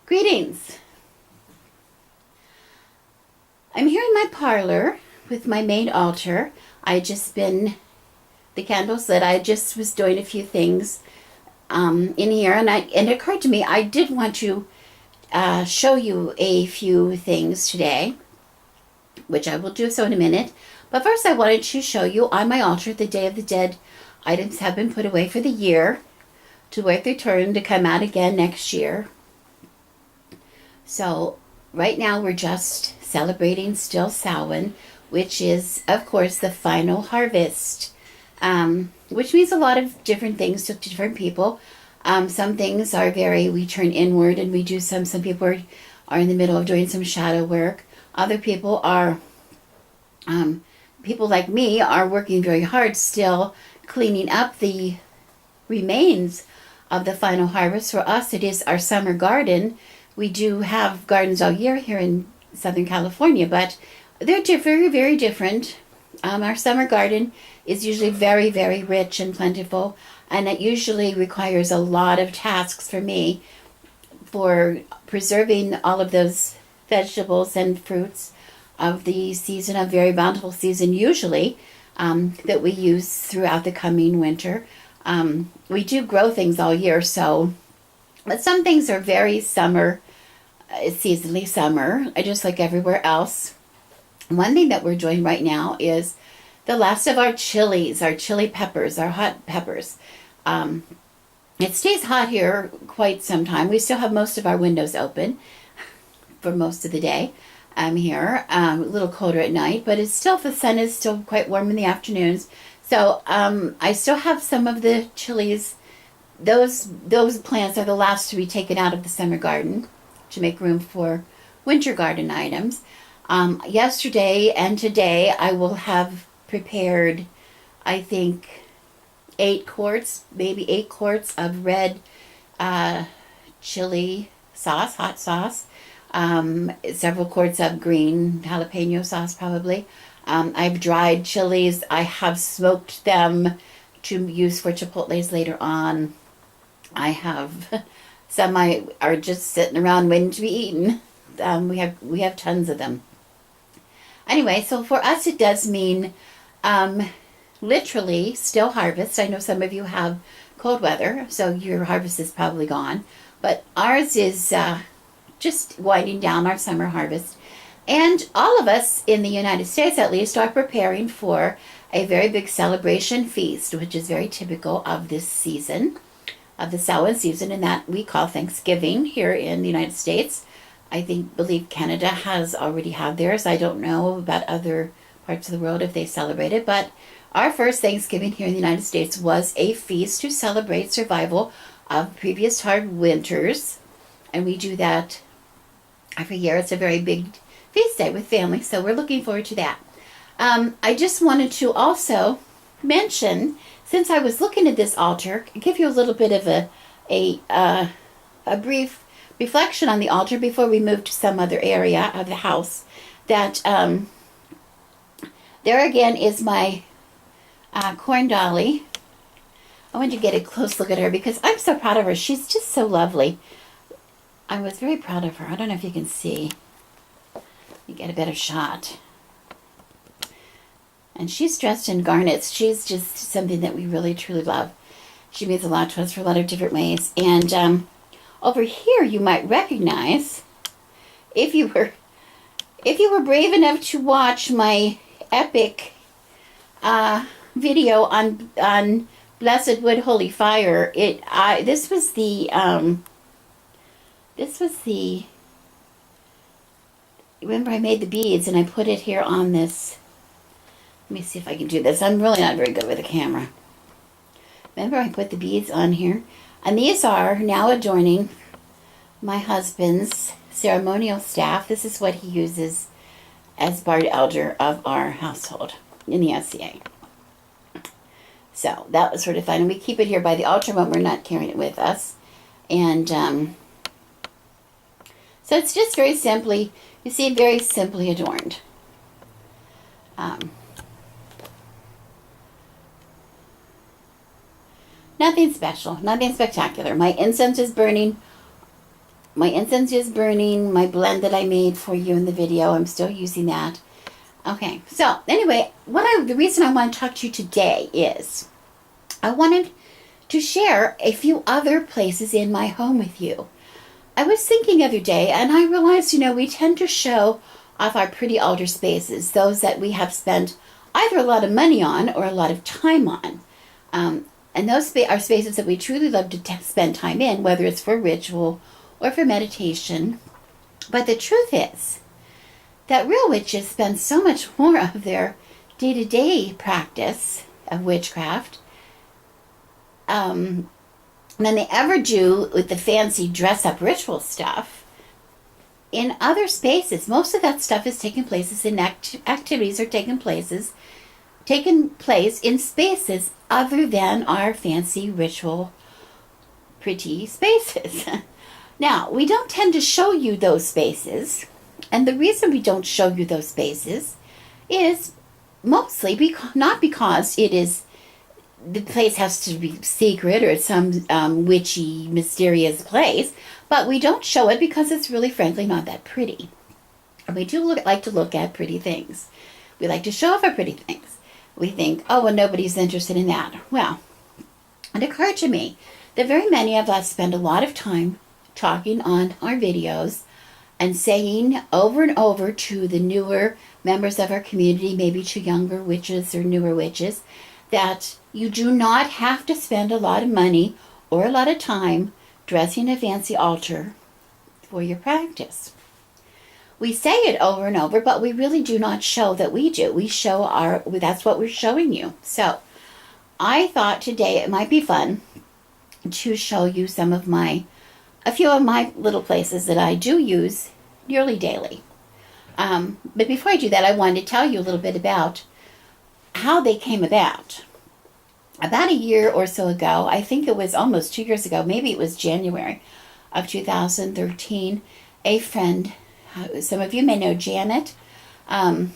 Greetings. I'm here in my parlor with my main altar. The candles lit. I just was doing a few things in here, and it occurred to me I did want to show you a few things today, which I will do so in a minute. But first I wanted to show you on my altar the Day of the Dead items have been put away for the year to wait their turn to come out again next year. So right now we're just celebrating still Samhain, which is of course the final harvest, which means a lot of different things to different people. Some things are we turn inward and we do some people are in the middle of doing some shadow work. Other people are, people like me are working very hard still cleaning up the remains of the final harvest. For us, it is our summer garden. We do have gardens all year here in Southern California, but they're very, very different. Our summer garden is usually very, very rich and plentiful, and it usually requires a lot of tasks for me for preserving all of those vegetables and fruits of the season, a very bountiful season usually, that we use throughout the coming winter. We do grow things all year, but some things are very seasonally summer, just like everywhere else. One thing that we're doing right now is the last of our chilies, our chili peppers, our hot peppers. It stays hot here quite some time. We still have most of our windows open for most of the day. I'm here, a little colder at night, but the sun is still quite warm in the afternoons. So I still have some of the chilies. Those plants are the last to be taken out of the summer garden to make room for winter garden items. Yesterday and today I will have prepared, I think, 8 quarts of red chili sauce, hot sauce, several quarts of green jalapeno sauce probably. I've dried chilies. I have smoked them to use for chipotles later on. I have some are just sitting around waiting to be eaten. We have tons of them. Anyway, so for us it does mean literally still harvest. I know some of you have cold weather, so your harvest is probably gone. But ours is just winding down our summer harvest. And all of us in the United States, at least, are preparing for a very big celebration feast, which is very typical of this season, of the Samhain season, and that we call Thanksgiving here in the United States. I believe Canada has already had theirs. I don't know about other parts of the world if they celebrate it, but our first Thanksgiving here in the United States was a feast to celebrate survival of previous hard winters, and we do that every year. It's a very big feast day with family, so we're looking forward to that. I just wanted to also mention, since I was looking at this altar, give you a little bit of a brief reflection on the altar before we move to some other area of the house. That there again is my corn dolly. I wanted to get a close look at her because I'm so proud of her. She's just so lovely. I was very proud of her. I don't know if you can see. You get a better shot. And she's dressed in garnets. She's just something that we really, truly love. She means a lot to us for a lot of different ways. And over here, you might recognize, if you were brave enough to watch my epic video on Blessed Wood Holy Fire, this was the remember I made the beads and I put it here on this. Let me see if I can do this. I'm really not very good with a camera. Remember I put the beads on here, and these are now adorning my husband's ceremonial staff. This is what he uses as Bard Elder of our household in the SCA. So that was sort of fun, and we keep it here by the altar when we're not carrying it with us. And so it's just very simply, you see, very simply adorned. Nothing special, nothing spectacular. My incense is burning my incense is burning. My blend that I made for you in the video, I'm still using that. Okay, so anyway, the reason I want to talk to you today is I wanted to share a few other places in my home with you. I was thinking the other day, and I realized, we tend to show off our pretty altar spaces, those that we have spent either a lot of money on or a lot of time on. And those are spaces that we truly love to spend time in, whether it's for ritual or for meditation. But the truth is that real witches spend so much more of their day-to-day practice of witchcraft than they ever do with the fancy dress-up ritual stuff. In other spaces, most of that stuff is taking place in activities are taking place in spaces other than our fancy ritual pretty spaces. Now, we don't tend to show you those spaces, and the reason we don't show you those spaces is mostly not because the place has to be secret or some witchy, mysterious place, but we don't show it because it's really, frankly, not that pretty. And we do like to look at pretty things. We like to show off our pretty things. We think, oh, well, nobody's interested in that. Well, it occurred to me that very many of us spend a lot of time talking on our videos and saying over and over to the newer members of our community, maybe to younger witches or newer witches, that you do not have to spend a lot of money or a lot of time dressing a fancy altar for your practice. We say it over and over, but we really do not show that we do. That's what we're showing you. So I thought today it might be fun to show you a few of my little places that I do use nearly daily. But before I do that, I wanted to tell you a little bit about how they came about. About a year or so ago, I think it was almost 2 years ago, maybe it was January of 2013, a friend, some of you may know Janet, was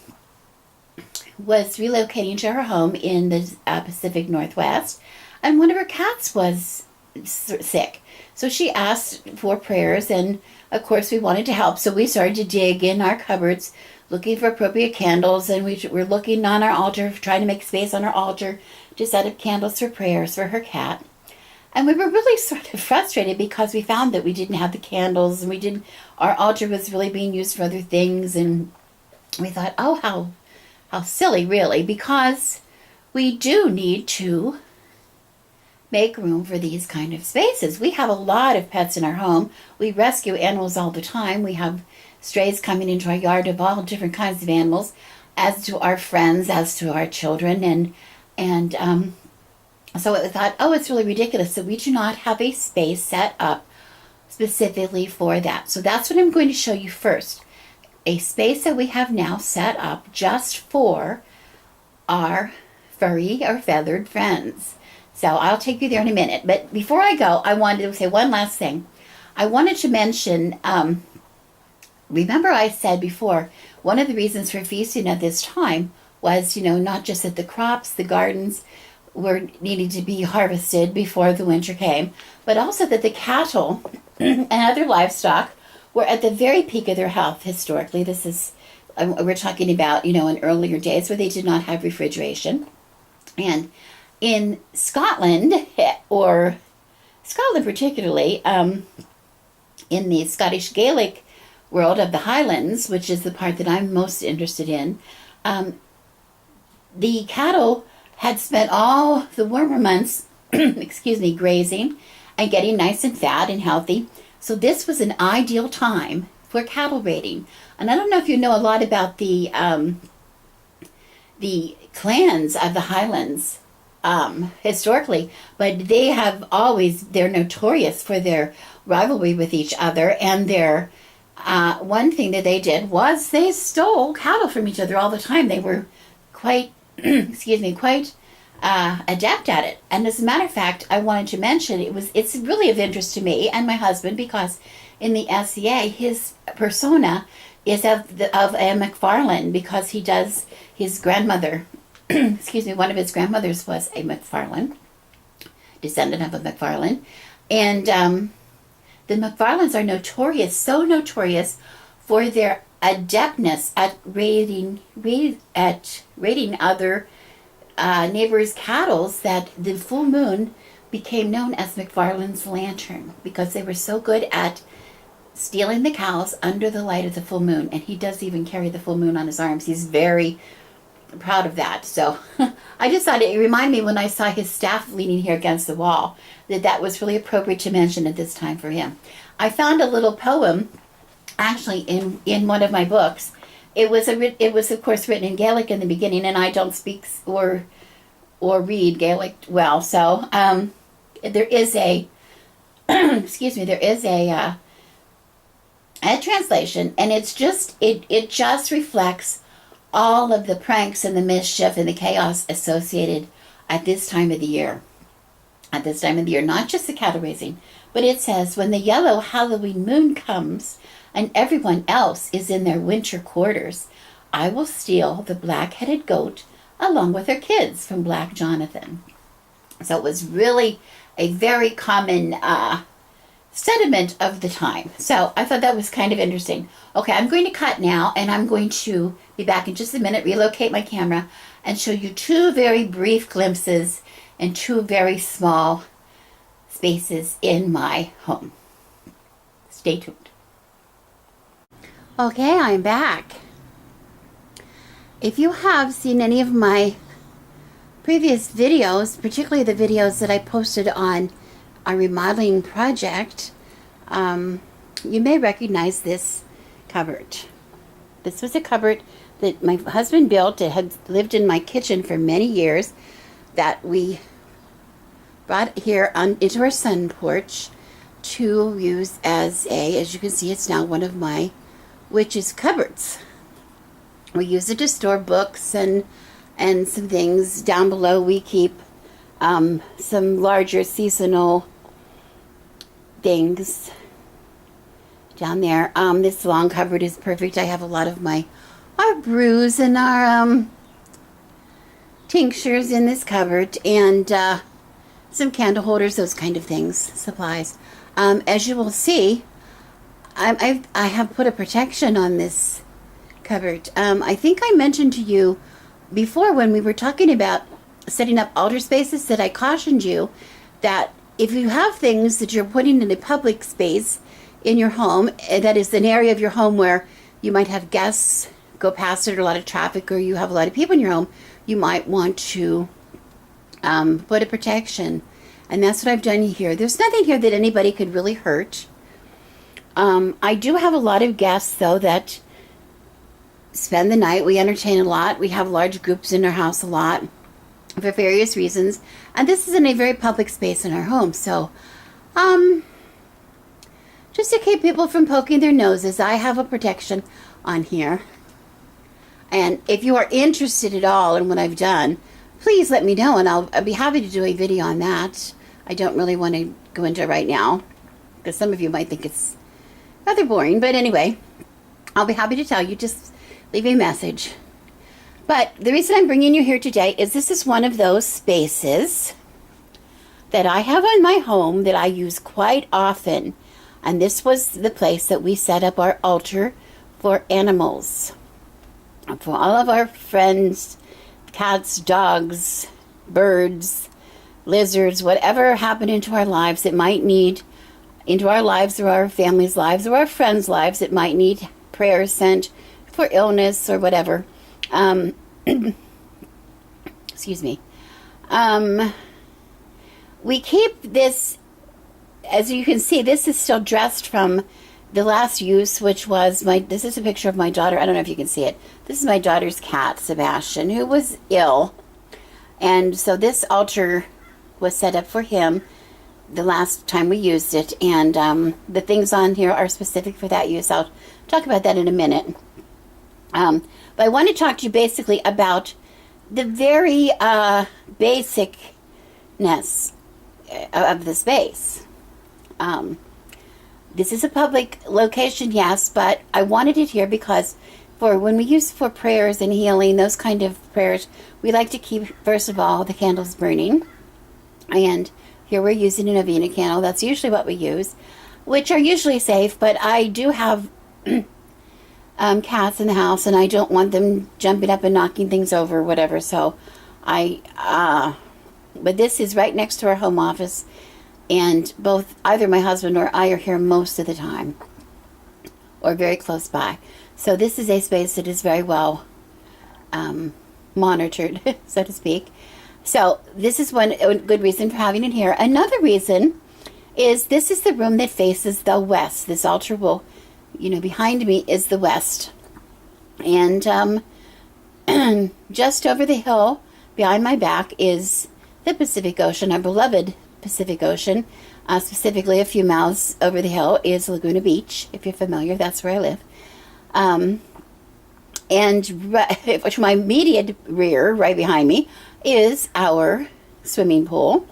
relocating to her home in the Pacific Northwest, and one of her cats was sick. So she asked for prayers, and of course we wanted to help, so we started to dig in our cupboards looking for appropriate candles, and we were looking on our altar, trying to make space on our altar to set up candles for prayers for her cat. And we were really sort of frustrated because we found that we didn't have the candles, and our altar was really being used for other things, and we thought, oh, how silly, really, because we do need to make room for these kind of spaces. We have a lot of pets in our home. We rescue animals all the time. We have strays coming into our yard of all different kinds of animals, as to our friends, as to our children, and so I thought, it's really ridiculous that we do not have a space set up specifically for that. So that's what I'm going to show you first. A space that we have now set up just for our furry or feathered friends. So I'll take you there in a minute. But before I go, I wanted to say one last thing. I wanted to mention, remember I said before, one of the reasons for feasting at this time was, not just that the crops, the gardens were needing to be harvested before the winter came, but also that the cattle and other livestock were at the very peak of their health historically. This is, we're talking about, in earlier days where they did not have refrigeration. And in Scotland, or Scotland particularly, in the Scottish Gaelic world of the Highlands, which is the part that I'm most interested in, the cattle had spent all the warmer months, grazing and getting nice and fat and healthy. So this was an ideal time for cattle raiding. And I don't know if you know a lot about the clans of the Highlands historically, but they're notorious for their rivalry with each other, and their one thing that they did was they stole cattle from each other all the time. They were quite quite adept at it. And as a matter of fact, I wanted to mention it's really of interest to me and my husband, because in the SCA his persona is of a McFarlane, because he does his grandmother one of his grandmothers was a McFarlane, descendant of a McFarlane, and the McFarlands are notorious, so notorious for their adeptness at raiding other neighbors' cattle, that the full moon became known as McFarland's lantern, because they were so good at stealing the cows under the light of the full moon. And he does even carry the full moon on his arms. He's very proud of that. So I just thought it reminded me when I saw his staff leaning here against the wall, that was really appropriate to mention at this time for him. I found a little poem actually in one of my books. It was of course written in Gaelic in the beginning, and I don't speak or read Gaelic well, so there is a excuse me, there is a translation, and it just reflects all of the pranks and the mischief and the chaos associated at this time of the year. At this time of the year, not just the cattle raising, but it says, when the yellow Halloween moon comes and everyone else is in their winter quarters, I will steal the black-headed goat along with her kids from Black Jonathan. So it was really a very common sentiment of the time. So I thought that was kind of interesting. Okay, I'm going to cut now, and I'm going to be back in just a minute, relocate my camera, and show you two very brief glimpses and two very small spaces in my home. Stay tuned. Okay, I'm back. If you have seen any of my previous videos, particularly the videos that I posted on our remodeling project, you may recognize this cupboard. This was a cupboard that my husband built. It had lived in my kitchen for many years, that we brought here into our sun porch to use as you can see, it's now one of my witch's cupboards. We use it to store books and some things. Down below we keep some larger seasonal things down there. This long cupboard is perfect. I have a lot of our brews and our tinctures in this cupboard, and some candle holders, those kind of things, supplies. As you will see, I have put a protection on this cupboard. I think I mentioned to you before when we were talking about setting up altar spaces that I cautioned you that if you have things that you're putting in a public space in your home, that is an area of your home where you might have guests go past it, or a lot of traffic, or you have a lot of people in your home, you might want to put a protection. And that's what I've done here. There's nothing here that anybody could really hurt. I do have a lot of guests, though, that spend the night. We entertain a lot. We have large groups in our house a lot for various reasons. And this is in a very public space in our home. So, just to keep people from poking their noses, I have a protection on here. And if you are interested at all in what I've done, please let me know, and I'll be happy to do a video on that. I don't really want to go into it right now, because some of you might think it's rather boring. But anyway, I'll be happy to tell you. Just leave a message. But the reason I'm bringing you here today is this is one of those spaces that I have in my home that I use quite often. And this was the place that we set up our altar for animals. For all of our friends, cats, dogs, birds, lizards, whatever happened into our lives that might need, into our lives or our family's lives or our friends' lives, that might need prayers sent for illness or whatever. Excuse me. We keep this, as you can see, this is still dressed from the last use, which was this is a picture of my daughter. I don't know if you can see it. This is my daughter's cat, Sebastian, who was ill. And so this altar was set up for him the last time we used it. And the things on here are specific for that use. I'll talk about that in a minute. But I want to talk to you basically about the very basicness of the space. This is a public location, yes, but I wanted it here because for when we use for prayers and healing, those kind of prayers, we like to keep, first of all, the candles burning. And here we're using a novena candle. That's usually what we use. which are usually safe, but I do have cats in the house, and I don't want them jumping up and knocking things over or whatever, so but this is right next to our home office, and either my husband or I are here most of the time, or very close by. So this is a space that is very well monitored, so to speak. So this is a good reason for having it here. Another reason is this is the room that faces the west. This altar will, behind me is the west. And just over the hill behind my back is the Pacific Ocean, our beloved Pacific Ocean. Specifically, a few miles over the hill is Laguna Beach. If you're familiar, that's where I live. And to my immediate rear, right behind me, is our swimming pool.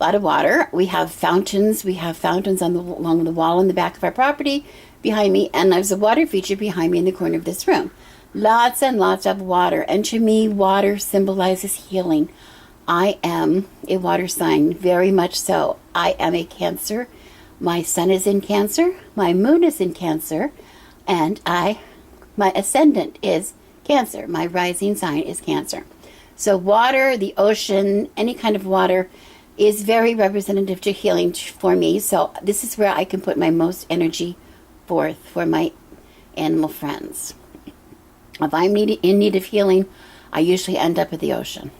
A lot of water. We have fountains. We have fountains along the wall in the back of our property behind me, and there's a water feature behind me in the corner of this room. Lots and lots of water, and to me, water symbolizes healing. I am a water sign, very much so. I am a Cancer. My sun is in Cancer. My moon is in Cancer, and my ascendant is Cancer. My rising sign is Cancer. So water, the ocean, any kind of water is very representative to healing for me. So this is where I can put my most energy forth for my animal friends. If I'm in need of healing, I usually end up at the ocean,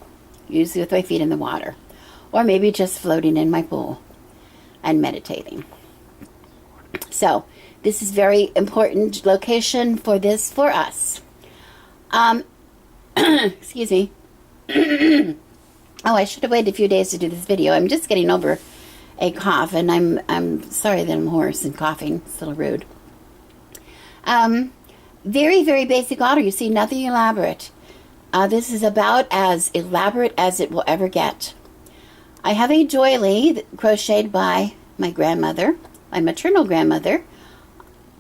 usually with my feet in the water, or maybe just floating in my pool and meditating. So this is very important location for us. Excuse me. Oh, I should have waited a few days to do this video. I'm just getting over a cough, and I'm sorry that I'm hoarse and coughing. It's a little rude. Very, very basic altar. You see, nothing elaborate. This is about as elaborate as it will ever get. I have a doily crocheted by my grandmother, my maternal grandmother,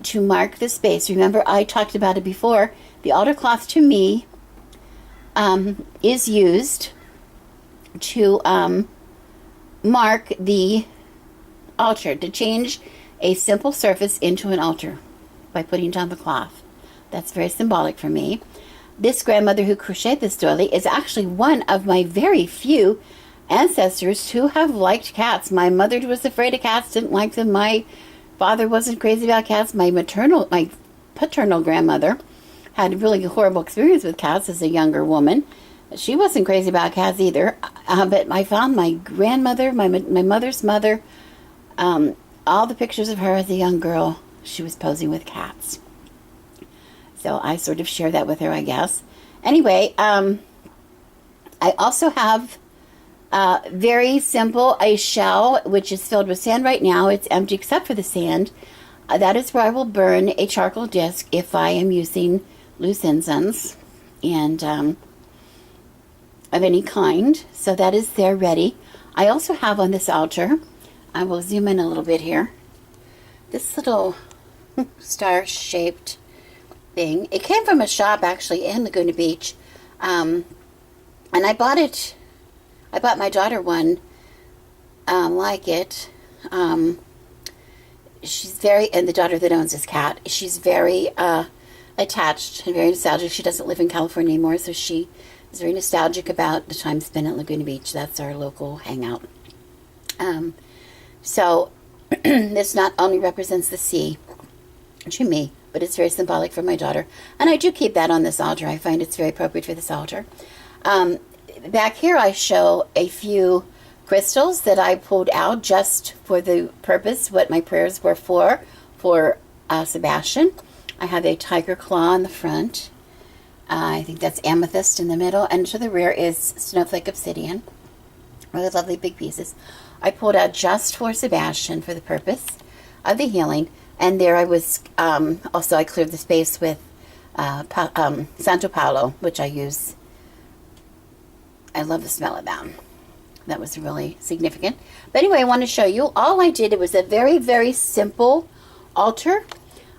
to mark the space. Remember, I talked about it before. The altar cloth, to me, is used to mark the altar, to change a simple surface into an altar by putting down the cloth. That's very symbolic for me. This grandmother who crocheted this doily is actually one of my very few ancestors who have liked cats. My mother was afraid of cats, didn't like them. My father wasn't crazy about cats. My paternal grandmother had a really horrible experience with cats as a younger woman. She wasn't crazy about cats either. But I found my grandmother, my mother's mother, all the pictures of her as a young girl, she was posing with cats. So I sort of share that with her, I guess. Anyway, I also have very simple, a shell, which is filled with sand right now. It's empty except for the sand. That is where I will burn a charcoal disc if I am using loose incense and of any kind. So that is there ready. I also have on this altar, I will zoom in a little bit here, this little star-shaped thing. It came from a shop actually in Laguna Beach, and I bought it. I bought my daughter one like it. She's very, and the daughter that owns this cat, she's very attached and very nostalgic. She doesn't live in California anymore, so she is very nostalgic about the time spent at Laguna Beach. That's our local hangout. So this not only represents the sea to me, but it's very symbolic for my daughter. And I do keep that on this altar. I find it's very appropriate for this altar. Back here I show a few crystals that I pulled out just for the purpose, what my prayers were for Sebastian. I have a tiger claw in the front. I think that's amethyst in the middle. And to the rear is snowflake obsidian. Really lovely big pieces. I pulled out just for Sebastian for the purpose of the healing. And there I was, also I cleared the space with Santo Paulo, which I use. I love the smell of that. That was really significant. But anyway, I want to show you. All I did, it was a very, very simple altar.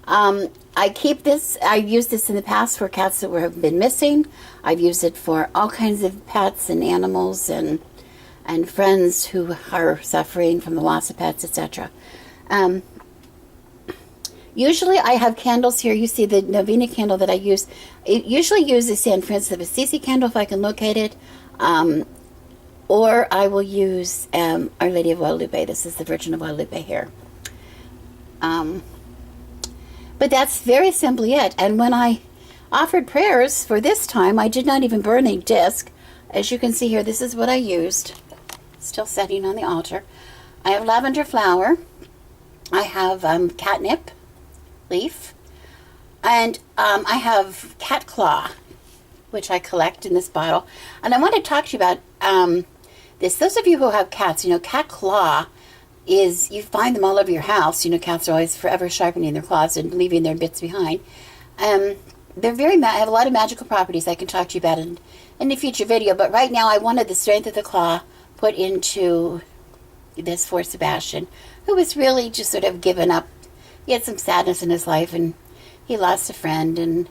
I keep this. I've used this in the past for cats that have been missing. I've used it for all kinds of pets and animals and friends who are suffering from the loss of pets, etc. Usually I have candles here. You see the Novena candle that I use. It usually uses San Francis of Assisi candle if I can locate it. Or I will use Our Lady of Guadalupe. This is the Virgin of Guadalupe here. But that's very simply it. And when I offered prayers for this time, I did not even burn a disc. As you can see here, this is what I used. Still setting on the altar. I have lavender flower. I have catnip leaf. And I have cat claw, which I collect in this bottle. And I want to talk to you about this. Those of you who have cats, you know, cat claw is, you find them all over your house. You know, cats are always forever sharpening their claws and leaving their bits behind. They're very, I have a lot of magical properties I can talk to you about in a future video. But right now I wanted the strength of the claw put into this for Sebastian, who was really just sort of given up. He had some sadness in his life, and he lost a friend, and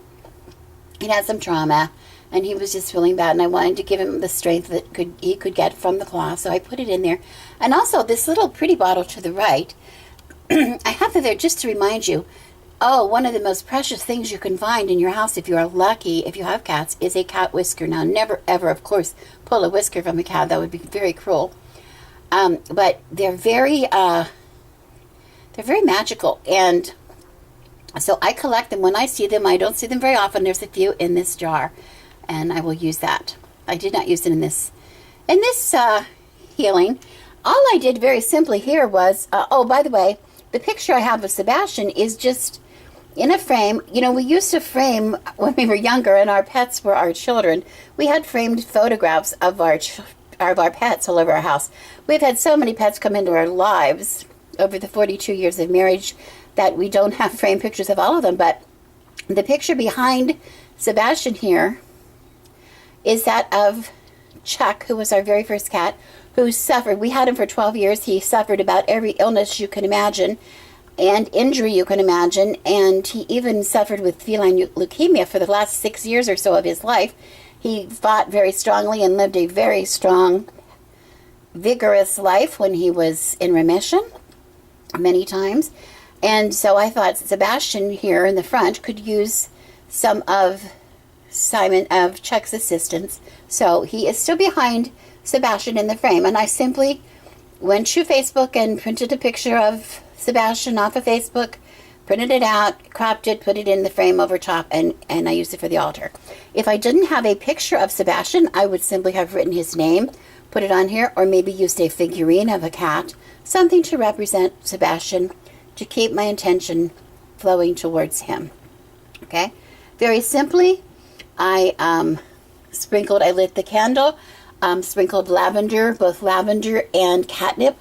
he had some trauma, and he was just feeling bad, and I wanted to give him the strength that he could get from the claw, so I put it in there. And also this little pretty bottle to the right, I have it there just to remind you, one of the most precious things you can find in your house, if you are lucky, if you have cats, is a cat whisker. Now, never ever, of course, pull a whisker from a cat. That would be very cruel. But they're very magical, and so I collect them. When I see them, I don't see them very often. There's a few in this jar, and I will use that. I did not use it in this healing. All I did very simply here was, by the way, the picture I have of Sebastian is just in a frame. You know, we used to frame when we were younger, and our pets were our children. We had framed photographs of our pets all over our house. We've had so many pets come into our lives over the 42 years of marriage that we don't have framed pictures of all of them. But the picture behind Sebastian here is that of Chuck, who was our very first cat, who suffered. We had him for 12 years. He suffered about every illness you can imagine and injury you can imagine, and he even suffered with feline leukemia for the last 6 years or so of his life. He fought very strongly and lived a very strong, vigorous life when he was in remission many times. And so I thought Sebastian here in the front could use some of Chuck's assistance. So he is still behind Sebastian in the frame. And I simply went to Facebook and printed a picture of Sebastian off of Facebook, printed it out, cropped it, put it in the frame over top, and I used it for the altar. If I didn't have a picture of Sebastian, I would simply have written his name, put it on here, or maybe used a figurine of a cat, something to represent Sebastian, to keep my intention flowing towards him. Okay? Very simply, I lit the candle, sprinkled lavender, both lavender and catnip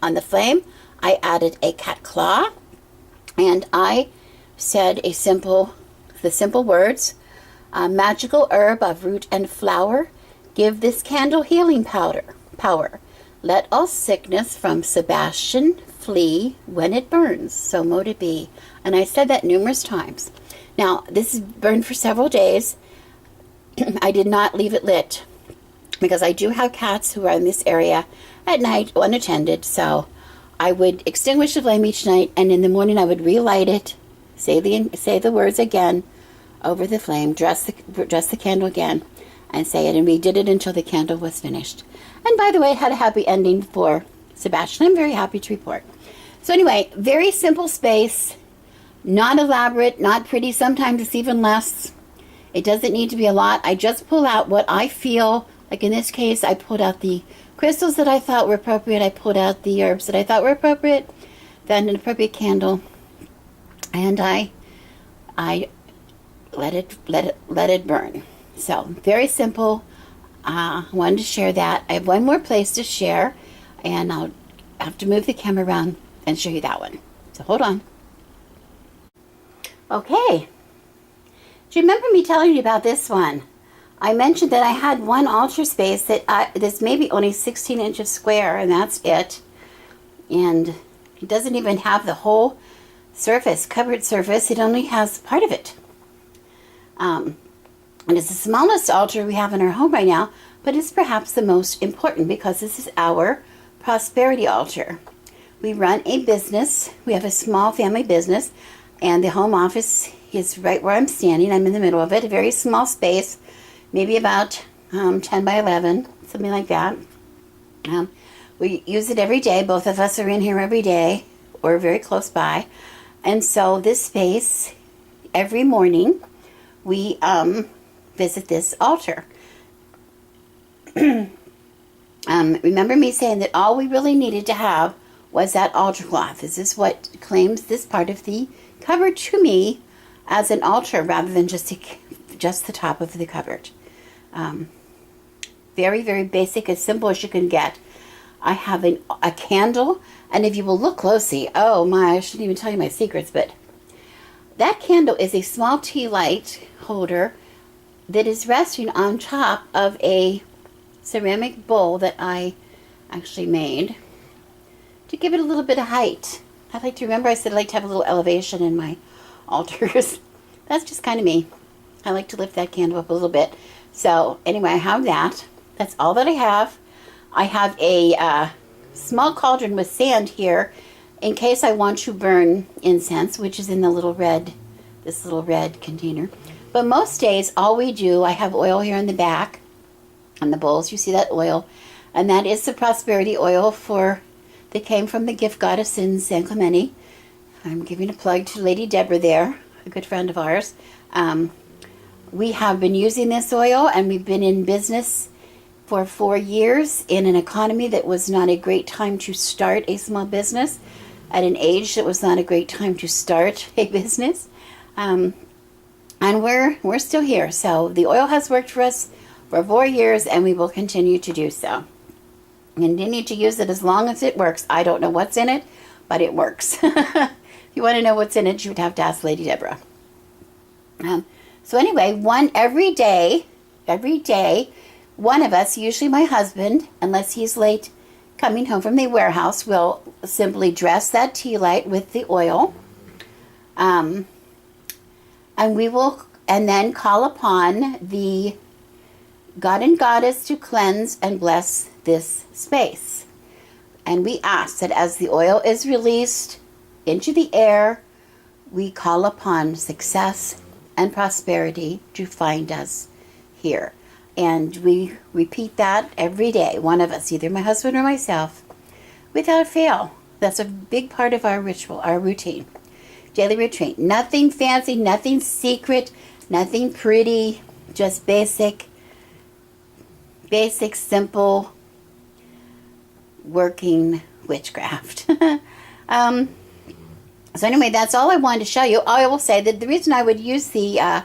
on the flame. I added a cat claw, and I said the simple words, magical herb of root and flower, give this candle healing power. Let all sickness from Sebastian flee when it burns, so mote it be. And I said that numerous times. Now, this is burned for several days. I did not leave it lit, because I do have cats who are in this area at night unattended, so I would extinguish the flame each night, and in the morning I would relight it, say the words again over the flame, dress the candle again, and say it. And we did it until the candle was finished. And by the way, it had a happy ending for Sebastian. I'm very happy to report. So anyway, very simple space, not elaborate, not pretty. Sometimes it's even less. It doesn't need to be a lot. I just pull out what I feel. Like in this case, I pulled out the crystals that I thought were appropriate. I pulled out the herbs that I thought were appropriate, then an appropriate candle, and I let it burn. So very simple. I wanted to share that. I have one more place to share, and I'll have to move the camera around and show you that one. So hold on. Okay. Do you remember me telling you about this one? I mentioned that I had one altar space that this may be only 16 inches square, and that's it. And it doesn't even have the whole surface, covered surface. It only has part of it. And it's the smallest altar we have in our home right now, but it's perhaps the most important because this is our prosperity altar. We run a business. We have a small family business, And the home office is right where I'm standing. I'm in the middle of it, a very small space, maybe about 10 by 11, something like that. We use it every day. Both of us are in here every day or very close by. And so this space, every morning, we visit this altar. Remember me saying that all we really needed to have was that altar cloth. This is what claims this part of the cupboard to me as an altar rather than just the top of the cupboard. Very, very basic, as simple as you can get. I have a candle, and if you will look closely, oh my, I shouldn't even tell you my secrets, but that candle is a small tea light holder that is resting on top of a ceramic bowl that I actually made to give it a little bit of height. I like to remember I said I like to have a little elevation in my altars. That's just kind of me. I like to lift that candle up a little bit. So anyway, I have that. That's all that I have. I have a small cauldron with sand here in case I want to burn incense, which is in this little red container. But most days, all we do, I have oil here in the back on the bowls. You see that oil, and that is the prosperity oil that came from the gift goddess in San Clemente. I'm giving a plug to Lady Deborah there, a good friend of ours. We have been using this oil, and we've been in business for 4 years in an economy that was not a great time to start a small business, at an age that was not a great time to start a business. And we're still here. So the oil has worked for us for 4 years, and we will continue to do so. Continue to use it as long as it works. I don't know what's in it, but it works. If you want to know what's in it, you would have to ask Lady Deborah. So anyway, every day, one of us, usually my husband, unless he's late coming home from the warehouse, will simply dress that tea light with the oil. And then call upon the God and Goddess to cleanse and bless this space. And we ask that as the oil is released into the air, we call upon success and prosperity to find us here. And we repeat that every day, one of us, either my husband or myself, without fail. That's a big part of our ritual, our routine, daily routine. Nothing fancy, nothing secret, nothing pretty, just basic, simple, working witchcraft. So anyway, that's all I wanted to show you. I will say that the reason I would use the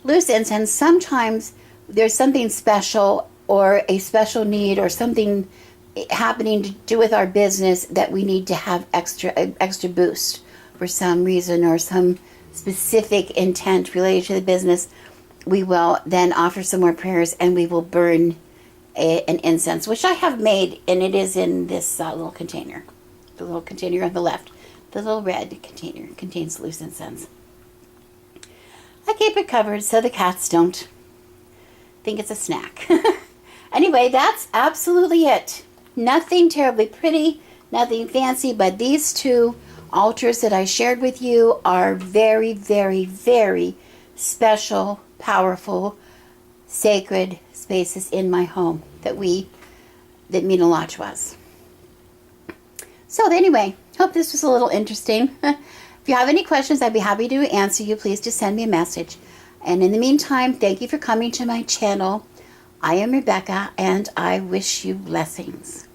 loose incense, sometimes there's something special or a special need or something happening to do with our business that we need to have extra boost for some reason or some specific intent related to the business. We will then offer some more prayers, and we will burn an incense, which I have made, and it is in this little container. The little container on the left. The little red container contains loose incense. I keep it covered so the cats don't think it's a snack. Anyway, that's absolutely it. Nothing terribly pretty, nothing fancy, but these two altars that I shared with you are very, very, very special, powerful, sacred spaces in my home that mean a lot to us. So anyway, hope this was a little interesting. If you have any questions, I'd be happy to answer you. Please just send me a message. And in the meantime, thank you for coming to my channel. I am Rebecca, and I wish you blessings.